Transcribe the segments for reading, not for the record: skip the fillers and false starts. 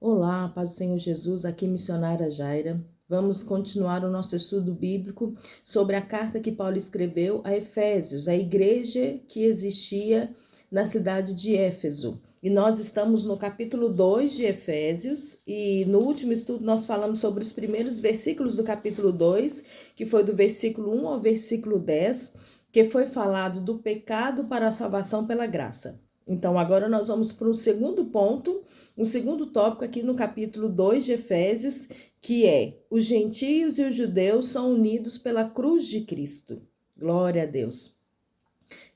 Olá, paz do Senhor Jesus, aqui missionária Jaira. Vamos continuar o nosso estudo bíblico sobre a carta que Paulo escreveu a Efésios, a igreja que existia na cidade de Éfeso. E nós estamos no capítulo 2 de Efésios, e no último estudo nós falamos sobre os primeiros versículos do capítulo 2, que foi do versículo 1 ao versículo 10, que foi falado do pecado para a salvação pela graça. Então, agora nós vamos para o segundo ponto, um segundo tópico aqui no capítulo 2 de Efésios, que é: os gentios e os judeus são unidos pela cruz de Cristo. Glória a Deus.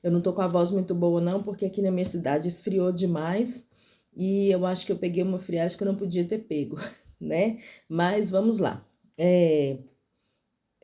Eu não tô com a voz muito boa não, porque aqui na minha cidade esfriou demais e eu acho que eu peguei uma friagem que eu não podia ter pego, né? Mas vamos lá.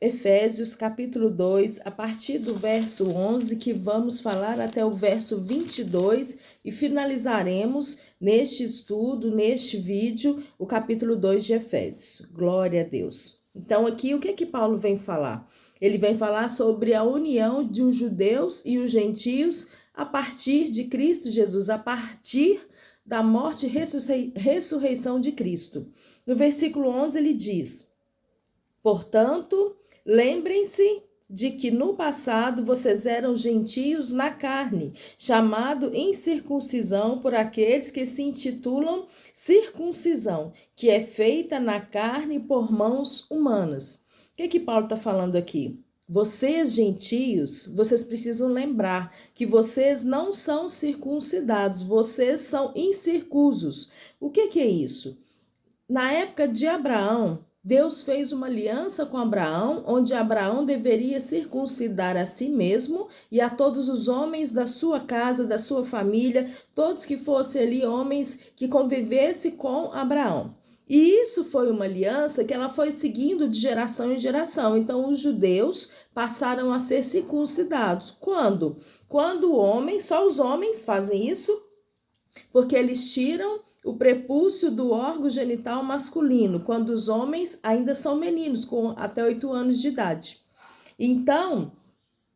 Efésios capítulo 2, a partir do verso 11, que vamos falar até o verso 22 e finalizaremos neste estudo, neste vídeo, o capítulo 2 de Efésios. Glória a Deus. Então aqui o que é que Paulo vem falar? Ele vem falar sobre a união de os judeus e os gentios a partir de Cristo Jesus, a partir da morte e ressurreição de Cristo. No versículo 11 ele diz: portanto, lembrem-se de que no passado vocês eram gentios na carne, chamado incircuncisão por aqueles que se intitulam circuncisão, que é feita na carne por mãos humanas. O que Paulo está falando aqui? Vocês, gentios, vocês precisam lembrar que vocês não são circuncidados, vocês são incircusos. O que é isso? Na época de Abraão, Deus fez uma aliança com Abraão, onde Abraão deveria circuncidar a si mesmo e a todos os homens da sua casa, da sua família, todos que fossem ali homens que convivessem com Abraão. E isso foi uma aliança que ela foi seguindo de geração em geração. Então, os judeus passaram a ser circuncidados. Quando? Quando o homem, só os homens fazem isso, porque eles tiram o prepúcio do órgão genital masculino, quando os homens ainda são meninos, com até 8 anos de idade. Então,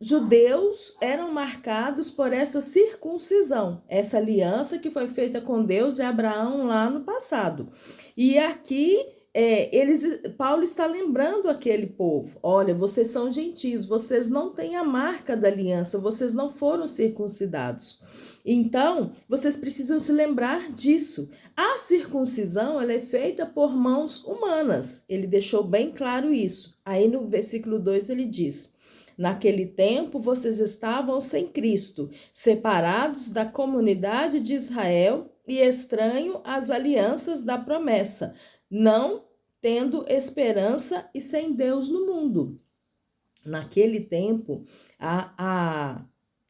judeus eram marcados por essa circuncisão, essa aliança que foi feita com Deus e Abraão lá no passado. E aqui Paulo está lembrando aquele povo: olha, vocês são gentios, vocês não têm a marca da aliança, vocês não foram circuncidados. Então, vocês precisam se lembrar disso. A circuncisão ela é feita por mãos humanas. Ele deixou bem claro isso. Aí no versículo 2 ele diz: naquele tempo vocês estavam sem Cristo, separados da comunidade de Israel e estranho às alianças da promessa, não tendo esperança e sem Deus no mundo. Naquele tempo,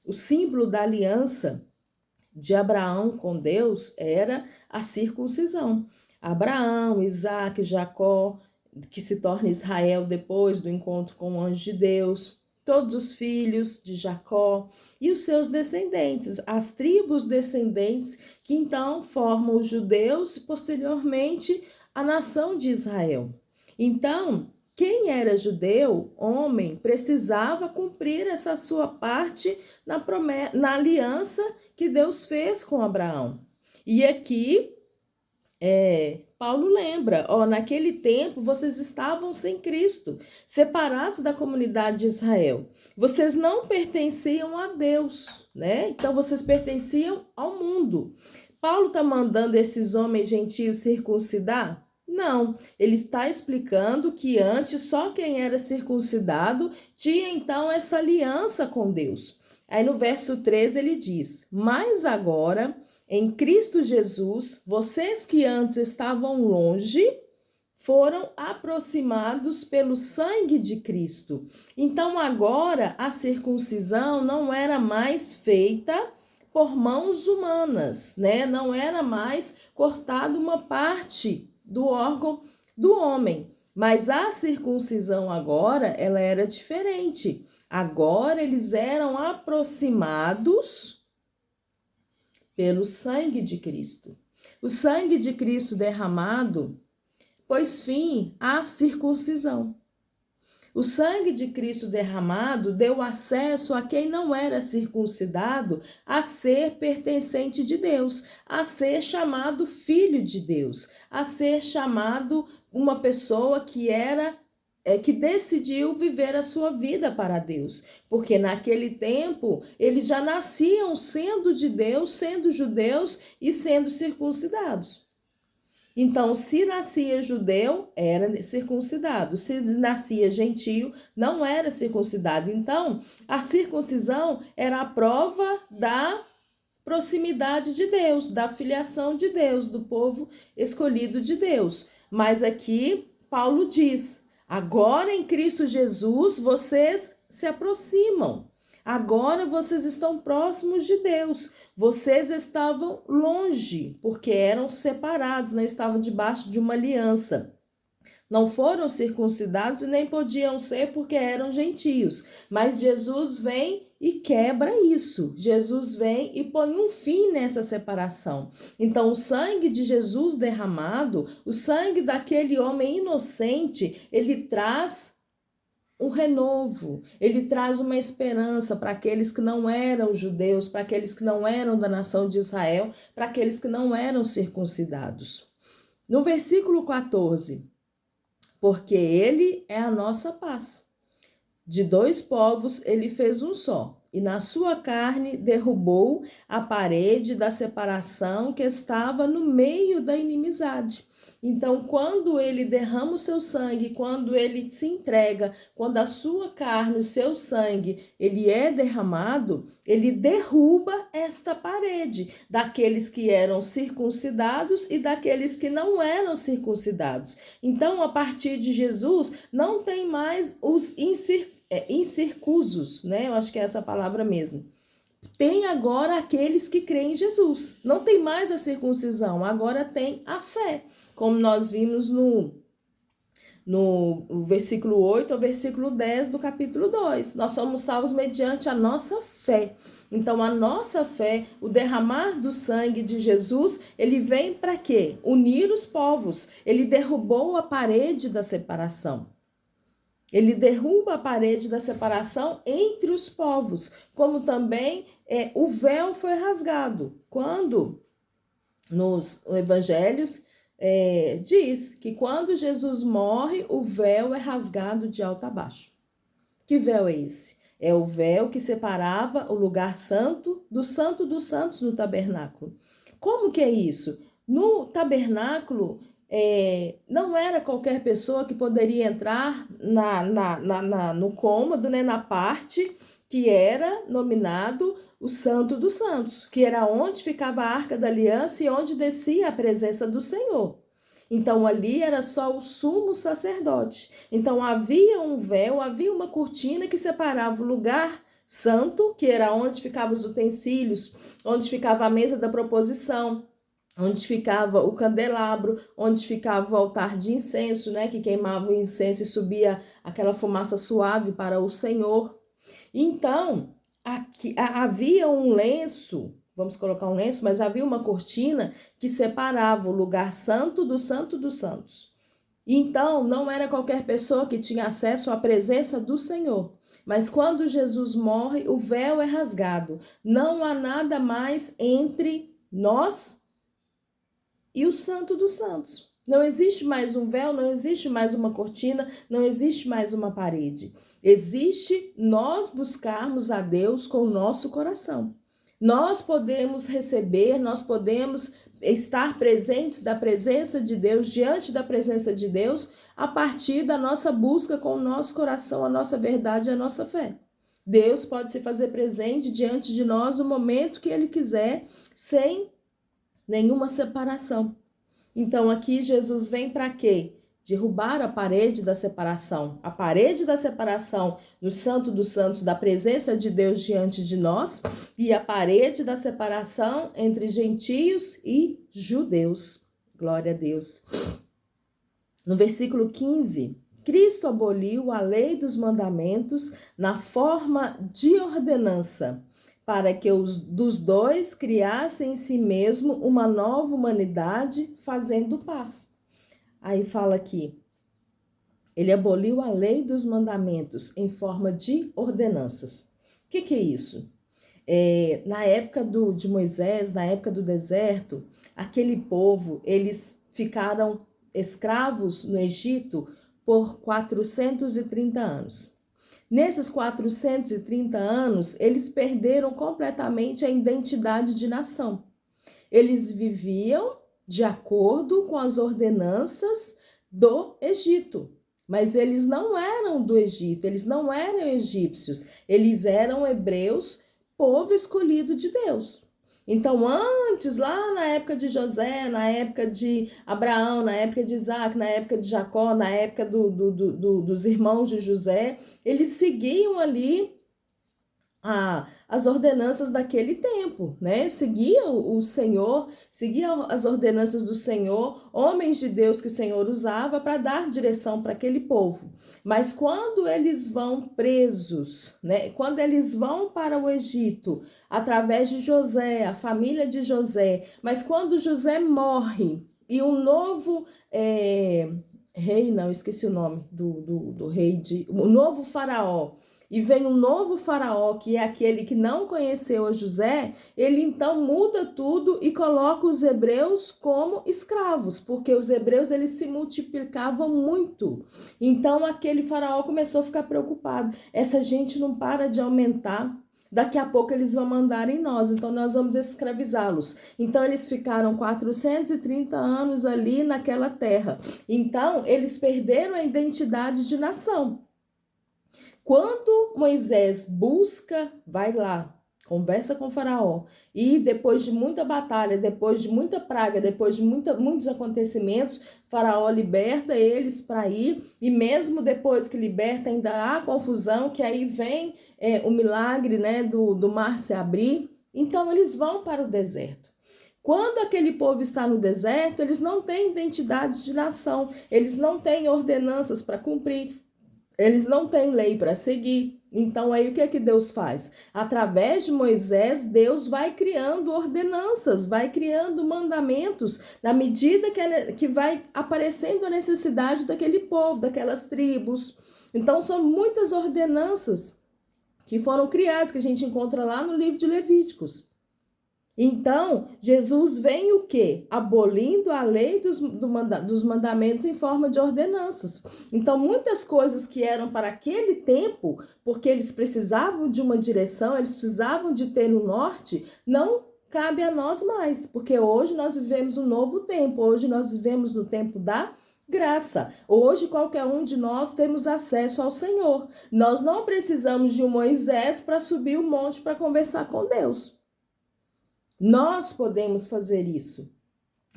o símbolo da aliança de Abraão com Deus era a circuncisão. Abraão, Isaac, Jacó, que se torna Israel depois do encontro com o anjo de Deus, todos os filhos de Jacó e os seus descendentes, as tribos descendentes que então formam os judeus e posteriormente a nação de Israel. Então, quem era judeu, homem, precisava cumprir essa sua parte na aliança que Deus fez com Abraão. E aqui, Paulo lembra, naquele tempo vocês estavam sem Cristo, separados da comunidade de Israel. Vocês não pertenciam a Deus, né? Então vocês pertenciam ao mundo. Paulo está mandando esses homens gentios circuncidar? Não, ele está explicando que antes só quem era circuncidado tinha então essa aliança com Deus. Aí no verso 13 ele diz: mas agora, em Cristo Jesus, vocês que antes estavam longe, foram aproximados pelo sangue de Cristo. Então agora a circuncisão não era mais feita por mãos humanas, né? Não era mais cortada uma parte do órgão do homem. Mas a circuncisão agora, ela era diferente. Agora eles eram aproximados pelo sangue de Cristo. O sangue de Cristo derramado pôs fim à circuncisão. O sangue de Cristo derramado deu acesso a quem não era circuncidado a ser pertencente de Deus, a ser chamado filho de Deus, a ser chamado uma pessoa que decidiu viver a sua vida para Deus, porque naquele tempo eles já nasciam sendo de Deus, sendo judeus e sendo circuncidados. Então, se nascia judeu, era circuncidado. Se nascia gentio, não era circuncidado. Então, a circuncisão era a prova da proximidade de Deus, da filiação de Deus, do povo escolhido de Deus. Mas aqui, Paulo diz: agora em Cristo Jesus, vocês se aproximam. Agora vocês estão próximos de Deus. Vocês estavam longe, porque eram separados, não estavam debaixo de uma aliança. Não foram circuncidados e nem podiam ser porque eram gentios. Mas Jesus vem e quebra isso. Jesus vem e põe um fim nessa separação. Então, o sangue de Jesus derramado, o sangue daquele homem inocente, ele traz um renovo, ele traz uma esperança para aqueles que não eram judeus, para aqueles que não eram da nação de Israel, para aqueles que não eram circuncidados. No versículo 14, porque ele é a nossa paz. De dois povos ele fez um só, e na sua carne derrubou a parede da separação que estava no meio da inimizade. Então, quando ele derrama o seu sangue, quando ele se entrega, quando a sua carne, o seu sangue, ele é derramado, ele derruba esta parede daqueles que eram circuncidados e daqueles que não eram circuncidados. Então, a partir de Jesus, não tem mais os incircusos, né? Eu acho que é essa palavra mesmo. Tem agora aqueles que creem em Jesus. Não tem mais a circuncisão, agora tem a fé. Como nós vimos no versículo 8 ao versículo 10 do capítulo 2. Nós somos salvos mediante a nossa fé. Então, a nossa fé, o derramar do sangue de Jesus, ele vem para quê? Unir os povos. Ele derrubou a parede da separação. Ele derruba a parede da separação entre os povos, como também o véu foi rasgado. Quando nos evangelhos diz que quando Jesus morre, o véu é rasgado de alto a baixo. Que véu é esse? É o véu que separava o lugar santo dos santos no tabernáculo. Como que é isso? No tabernáculo, não era qualquer pessoa que poderia entrar no cômodo, né, na parte que era nominado o Santo dos Santos, que era onde ficava a Arca da Aliança e onde descia a presença do Senhor. Então, ali era só o sumo sacerdote. Então, havia um véu, havia uma cortina que separava o lugar santo, que era onde ficavam os utensílios, onde ficava a mesa da proposição, onde ficava o candelabro, onde ficava o altar de incenso, né, que queimava o incenso e subia aquela fumaça suave para o Senhor. Então, aqui havia um lenço, vamos colocar um lenço, mas havia uma cortina que separava o lugar santo dos santos. Então, não era qualquer pessoa que tinha acesso à presença do Senhor. Mas quando Jesus morre, o véu é rasgado. Não há nada mais entre nós e o Santo dos Santos. Não existe mais um véu, não existe mais uma cortina, não existe mais uma parede. Existe nós buscarmos a Deus com o nosso coração. Nós podemos receber, nós podemos estar presentes da presença de Deus, diante da presença de Deus, a partir da nossa busca com o nosso coração, a nossa verdade e a nossa fé. Deus pode se fazer presente diante de nós no momento que Ele quiser, sem nenhuma separação. Então aqui Jesus vem para quê? Derrubar a parede da separação. A parede da separação no Santo dos Santos, da presença de Deus diante de nós, e a parede da separação entre gentios e judeus. Glória a Deus. No versículo 15, Cristo aboliu a lei dos mandamentos na forma de ordenança, para que dos dois criassem em si mesmo uma nova humanidade, fazendo paz. Aí fala aqui, Ele aboliu a lei dos mandamentos em forma de ordenanças. O que é isso? Na época de Moisés, na época do deserto, aquele povo, eles ficaram escravos no Egito por 430 anos. Nesses 430 anos, eles perderam completamente a identidade de nação. Eles viviam de acordo com as ordenanças do Egito, mas eles não eram do Egito, eles não eram egípcios, eles eram hebreus, povo escolhido de Deus. Então, antes, lá na época de José, na época de Abraão, na época de Isaac, na época de Jacó, na época dos irmãos de José, eles seguiam ali as ordenanças daquele tempo, né? Seguia o Senhor, seguia as ordenanças do Senhor, homens de Deus que o Senhor usava para dar direção para aquele povo. Mas quando eles vão presos, né? Quando eles vão para o Egito, através de José, a família de José, mas quando José morre e um novo rei, não, esqueci o nome do rei, o novo faraó, e vem um novo faraó, que é aquele que não conheceu a José, ele então muda tudo e coloca os hebreus como escravos, porque os hebreus eles se multiplicavam muito. Então aquele faraó começou a ficar preocupado. Essa gente não para de aumentar. Daqui a pouco eles vão mandar em nós, então nós vamos escravizá-los. Então eles ficaram 430 anos ali naquela terra. Então eles perderam a identidade de nação. Quando Moisés vai lá, conversa com o faraó, e depois de muita batalha, depois de muita praga, depois de muitos acontecimentos, faraó liberta eles para ir, e mesmo depois que liberta ainda há confusão, que aí vem o milagre, né, do mar se abrir. Então eles vão para o deserto. Quando aquele povo está no deserto, eles não têm identidade de nação, eles não têm ordenanças para cumprir, eles não têm lei para seguir. Então, aí o que é que Deus faz? Através de Moisés, Deus vai criando ordenanças, vai criando mandamentos, na medida que vai aparecendo a necessidade daquele povo, daquelas tribos. Então, são muitas ordenanças que foram criadas, que a gente encontra lá no livro de Levíticos. Então, Jesus vem o quê? Abolindo a lei dos mandamentos em forma de ordenanças. Então, muitas coisas que eram para aquele tempo, porque eles precisavam de uma direção, eles precisavam de ter um norte, não cabe a nós mais, porque hoje nós vivemos um novo tempo, hoje nós vivemos no tempo da graça. Hoje qualquer um de nós temos acesso ao Senhor. Nós não precisamos de um Moisés para subir o monte para conversar com Deus. Nós podemos fazer isso.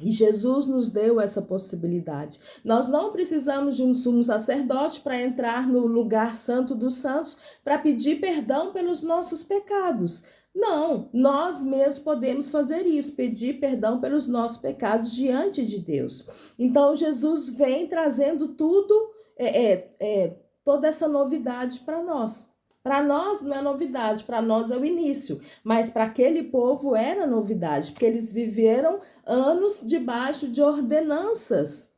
E Jesus nos deu essa possibilidade. Nós não precisamos de um sumo sacerdote para entrar no lugar santo dos santos para pedir perdão pelos nossos pecados. Não, nós mesmos podemos fazer isso, pedir perdão pelos nossos pecados diante de Deus. Então Jesus vem trazendo toda essa novidade para nós. Para nós não é novidade, para nós é o início, mas para aquele povo era novidade, porque eles viveram anos debaixo de ordenanças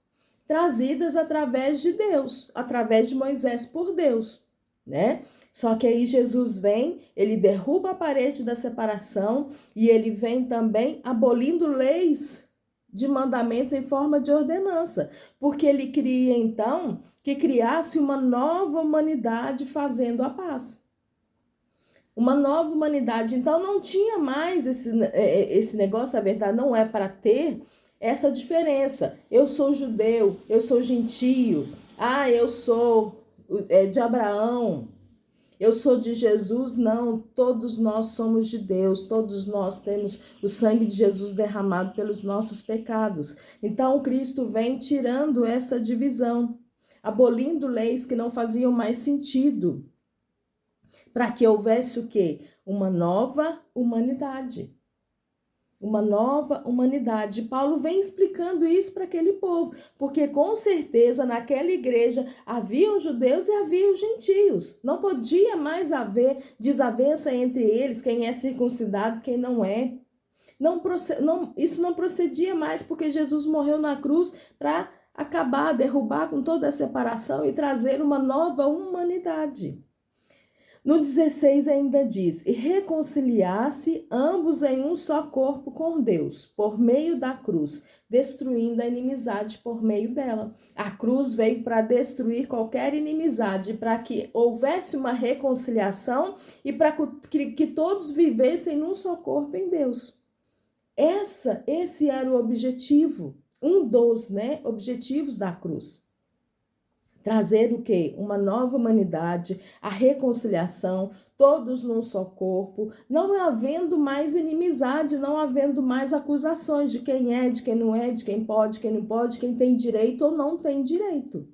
trazidas através de Deus, através de Moisés por Deus, né? Só que aí Jesus vem, ele derruba a parede da separação e ele vem também abolindo leis de mandamentos em forma de ordenança, porque ele queria então que criasse uma nova humanidade fazendo a paz. Uma nova humanidade. Então não tinha mais esse negócio, a verdade não é para ter essa diferença. Eu sou judeu, eu sou gentio, eu sou de Abraão, eu sou de Jesus. Não, todos nós somos de Deus, todos nós temos o sangue de Jesus derramado pelos nossos pecados. Então Cristo vem tirando essa divisão, abolindo leis que não faziam mais sentido, para que houvesse o quê? Uma nova humanidade. Uma nova humanidade. Paulo vem explicando isso para aquele povo, porque com certeza naquela igreja havia os judeus e havia os gentios. Não podia mais haver desavença entre eles, quem é circuncidado, quem não é. Isso não procedia mais, porque Jesus morreu na cruz para acabar, derrubar com toda a separação e trazer uma nova humanidade. No 16 ainda diz, e reconciliar-se ambos em um só corpo com Deus, por meio da cruz, destruindo a inimizade por meio dela. A cruz veio para destruir qualquer inimizade, para que houvesse uma reconciliação e para que todos vivessem num só corpo em Deus. Esse era o objetivo, um dos objetivos da cruz. Trazer o quê? Uma nova humanidade, a reconciliação, todos num só corpo, não havendo mais inimizade, não havendo mais acusações de quem é, de quem não é, de quem pode, quem não pode, quem tem direito ou não tem direito.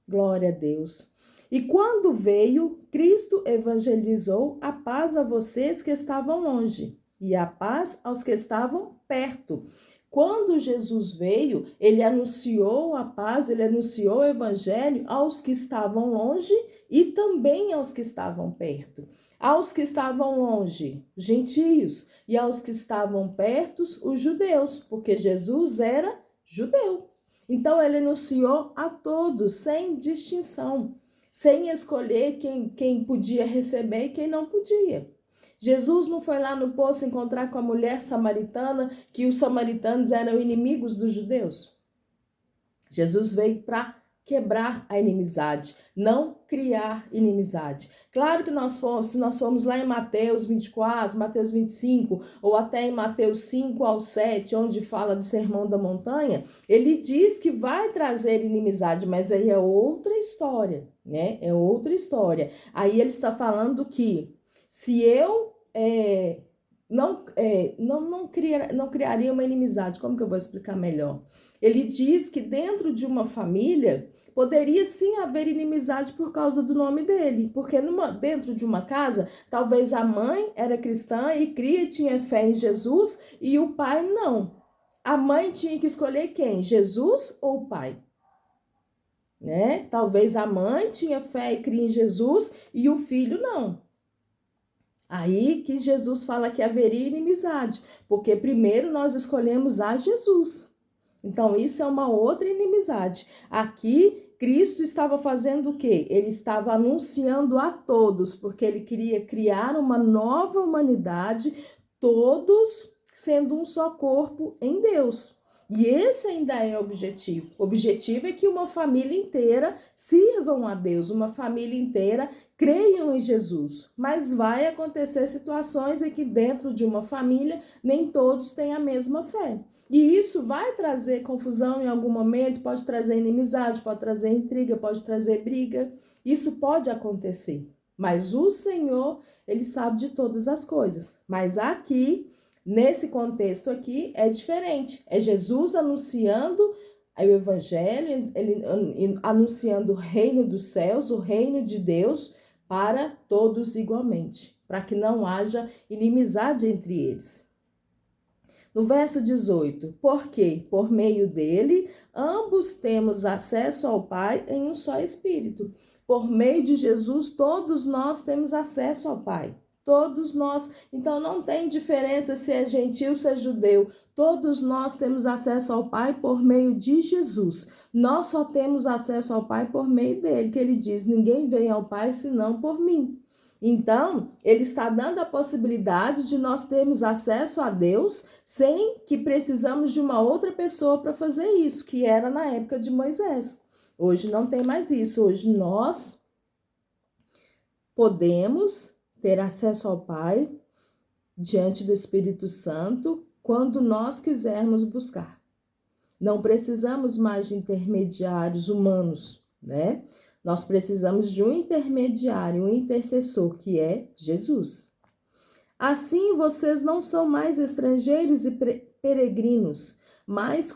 Glória a Deus. E quando veio, Cristo evangelizou a paz a vocês que estavam longe e a paz aos que estavam perto. Quando Jesus veio, ele anunciou a paz, ele anunciou o evangelho aos que estavam longe e também aos que estavam perto. Aos que estavam longe, os gentios, e aos que estavam perto, os judeus, porque Jesus era judeu. Então ele anunciou a todos, sem distinção, sem escolher quem podia receber e quem não podia. Jesus não foi lá no poço encontrar com a mulher samaritana, que os samaritanos eram inimigos dos judeus. Jesus veio para quebrar a inimizade, não criar inimizade. Claro que se nós formos lá em Mateus 24, Mateus 25, ou até em Mateus 5 ao 7, onde fala do Sermão da Montanha, ele diz que vai trazer inimizade, mas aí é outra história, né? É outra história. Aí ele está falando que se eu não criaria uma inimizade, como que eu vou explicar melhor? Ele diz que dentro de uma família poderia sim haver inimizade por causa do nome dele, porque dentro de uma casa, talvez a mãe era cristã e tinha fé em Jesus e o pai não. A mãe tinha que escolher quem? Jesus ou o pai? Né? Talvez a mãe tinha fé e cria em Jesus e o filho não. Aí que Jesus fala que haveria inimizade, porque primeiro nós escolhemos a Jesus. Então, isso é uma outra inimizade. Aqui, Cristo estava fazendo o quê? Ele estava anunciando a todos, porque ele queria criar uma nova humanidade, todos sendo um só corpo em Deus. E esse ainda é o objetivo. O objetivo é que uma família inteira sirvam a Deus, uma família inteira creiam em Jesus. Mas vai acontecer situações em que dentro de uma família nem todos têm a mesma fé. E isso vai trazer confusão em algum momento, pode trazer inimizade, pode trazer intriga, pode trazer briga. Isso pode acontecer. Mas o Senhor, ele sabe de todas as coisas. Mas aqui, nesse contexto aqui, é diferente. É Jesus anunciando o evangelho, ele anunciando o reino dos céus, o reino de Deus, para todos igualmente, para que não haja inimizade entre eles. No verso 18, porque por meio dele, ambos temos acesso ao Pai em um só Espírito. Por meio de Jesus, todos nós temos acesso ao Pai. Todos nós. Então, não tem diferença se é gentil ou se é judeu. Todos nós temos acesso ao Pai por meio de Jesus. Nós só temos acesso ao Pai por meio dele, que ele diz, ninguém vem ao Pai senão por mim. Então, ele está dando a possibilidade de nós termos acesso a Deus sem que precisamos de uma outra pessoa para fazer isso, que era na época de Moisés. Hoje não tem mais isso. Hoje nós podemos ter acesso ao Pai diante do Espírito Santo quando nós quisermos buscar. Não precisamos mais de intermediários humanos, né? Nós precisamos de um intermediário, um intercessor, que é Jesus. Assim, vocês não são mais estrangeiros e peregrinos, mas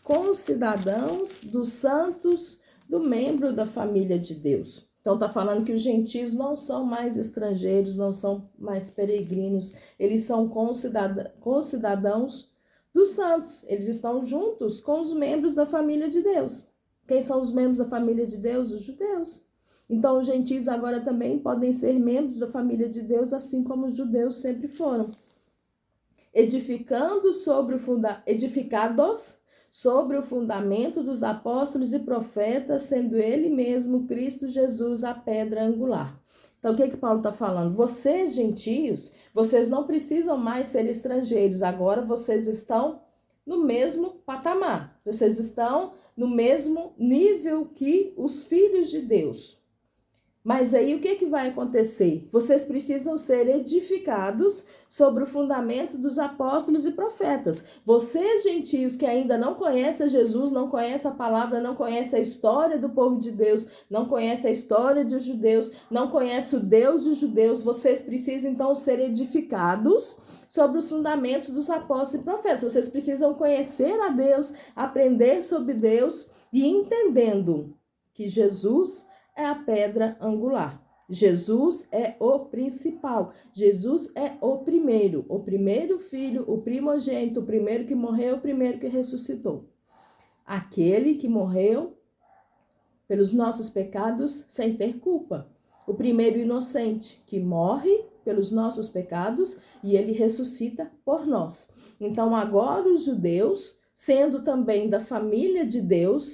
concidadãos dos santos, do membro da família de Deus. Então, está falando que os gentios não são mais estrangeiros, não são mais peregrinos, eles são concidadãos dos santos. Eles estão juntos com os membros da família de Deus. Quem são os membros da família de Deus? Os judeus. Então, os gentios agora também podem ser membros da família de Deus, assim como os judeus sempre foram. Edificados sobre o fundamento dos apóstolos e profetas, sendo ele mesmo, Cristo Jesus, a pedra angular. Então, o que Paulo está falando? Vocês, gentios, vocês não precisam mais ser estrangeiros, agora vocês estão no mesmo patamar, vocês estão no mesmo nível que os filhos de Deus. Mas aí o que vai acontecer? Vocês precisam ser edificados sobre o fundamento dos apóstolos e profetas. Vocês, gentios, que ainda não conhecem Jesus, não conhecem a palavra, não conhecem a história do povo de Deus, não conhecem a história dos judeus, não conhecem o Deus dos judeus, vocês precisam então ser edificados sobre os fundamentos dos apóstolos e profetas. Vocês precisam conhecer a Deus, aprender sobre Deus e entendendo que Jesus é a pedra angular. Jesus é o principal. Jesus é o primeiro filho, o primogênito, o primeiro que morreu, o primeiro que ressuscitou. Aquele que morreu pelos nossos pecados sem ter culpa. O primeiro inocente que morre pelos nossos pecados e ele ressuscita por nós. Então agora os judeus, sendo também da família de Deus,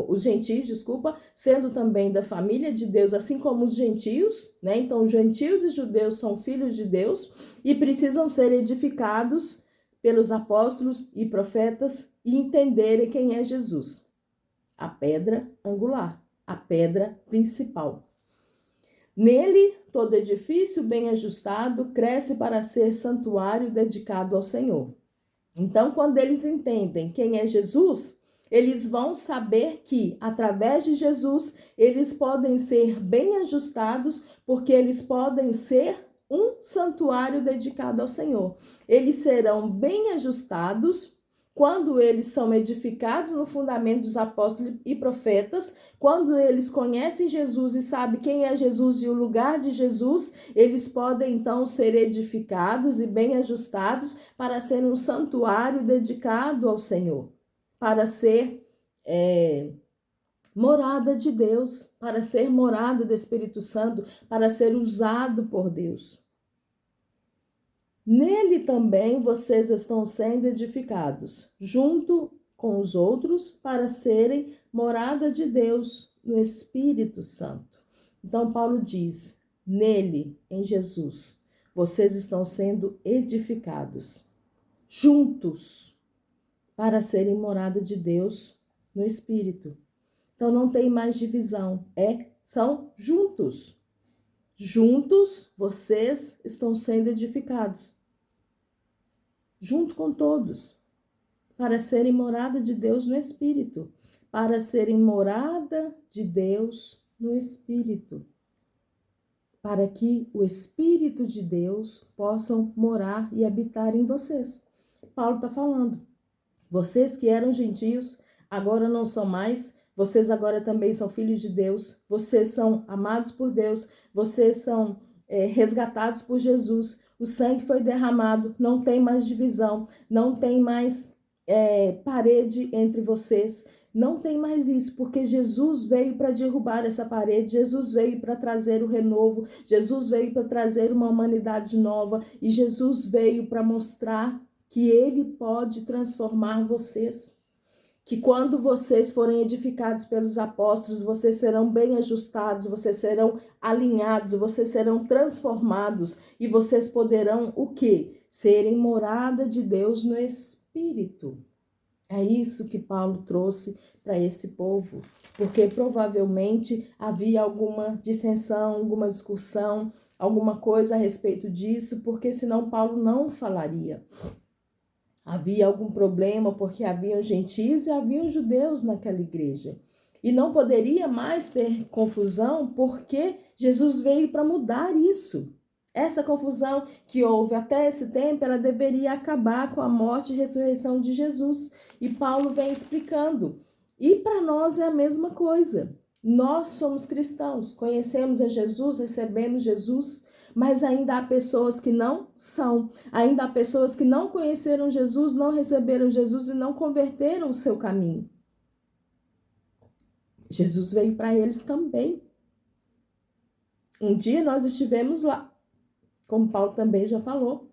os gentios, sendo também da família de Deus, assim como os gentios, né? Então, os gentios e judeus são filhos de Deus e precisam ser edificados pelos apóstolos e profetas e entenderem quem é Jesus, a pedra angular, a pedra principal. Nele, todo edifício bem ajustado cresce para ser santuário dedicado ao Senhor. Então, quando eles entendem quem é Jesus, eles vão saber que, através de Jesus, eles podem ser bem ajustados, porque eles podem ser um santuário dedicado ao Senhor. Eles serão bem ajustados quando eles são edificados no fundamento dos apóstolos e profetas, quando eles conhecem Jesus e sabem quem é Jesus e o lugar de Jesus, eles podem então ser edificados e bem ajustados para ser um santuário dedicado ao Senhor, para ser morada de Deus, para ser morada do Espírito Santo, para ser usado por Deus. Nele também vocês estão sendo edificados, junto com os outros, para serem morada de Deus no Espírito Santo. Então, Paulo diz, nele, em Jesus, vocês estão sendo edificados, juntos, para serem morada de Deus no Espírito. Então, não tem mais divisão, são juntos. Juntos, vocês estão sendo edificados, junto com todos, para serem morada de Deus no Espírito, para serem morada de Deus no Espírito, para que o Espírito de Deus possam morar e habitar em vocês. Paulo está falando, vocês que eram gentios, agora não são mais. Vocês agora também são filhos de Deus, vocês são amados por Deus, vocês são resgatados por Jesus, o sangue foi derramado, não tem mais divisão, não tem mais parede entre vocês, não tem mais isso, porque Jesus veio para derrubar essa parede, Jesus veio para trazer o renovo, Jesus veio para trazer uma humanidade nova e Jesus veio para mostrar que Ele pode transformar vocês. Que quando vocês forem edificados pelos apóstolos, vocês serão bem ajustados, vocês serão alinhados, vocês serão transformados e vocês poderão o quê? Serem morada de Deus no Espírito. É isso que Paulo trouxe para esse povo, porque provavelmente havia alguma dissensão, alguma discussão, alguma coisa a respeito disso, porque senão Paulo não falaria. Havia algum problema porque haviam gentios e haviam judeus naquela igreja. E não poderia mais ter confusão porque Jesus veio para mudar isso. Essa confusão que houve até esse tempo, ela deveria acabar com a morte e ressurreição de Jesus. E Paulo vem explicando. E para nós é a mesma coisa. Nós somos cristãos, conhecemos a Jesus, recebemos Jesus, mas ainda há pessoas que não são. Ainda há pessoas que não conheceram Jesus, não receberam Jesus e não converteram o seu caminho. Jesus veio para eles também. Um dia nós estivemos lá, como Paulo também já falou.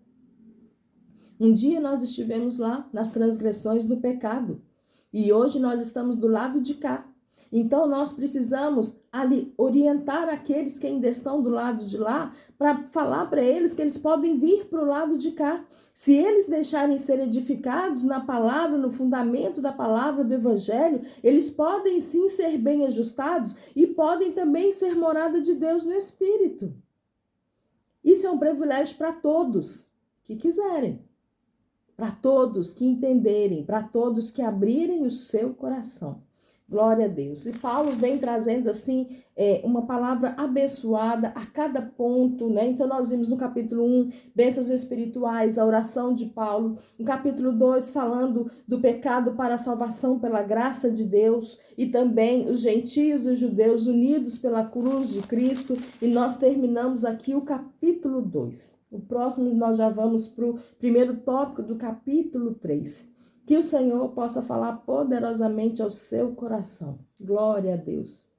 Um dia nós estivemos lá nas transgressões do pecado. E hoje nós estamos do lado de cá. Então, nós precisamos ali orientar aqueles que ainda estão do lado de lá, para falar para eles que eles podem vir para o lado de cá. Se eles deixarem ser edificados na palavra, no fundamento da palavra do Evangelho, eles podem sim ser bem ajustados e podem também ser morada de Deus no Espírito. Isso é um privilégio para todos que quiserem, para todos que entenderem, para todos que abrirem o seu coração. Glória a Deus. E Paulo vem trazendo assim uma palavra abençoada a cada ponto, né? Então nós vimos no capítulo 1, bênçãos espirituais, a oração de Paulo. No capítulo 2, falando do pecado para a salvação pela graça de Deus. E também os gentios e os judeus unidos pela cruz de Cristo. E nós terminamos aqui o capítulo 2. O próximo nós já vamos para o primeiro tópico do capítulo 3. Que o Senhor possa falar poderosamente ao seu coração. Glória a Deus.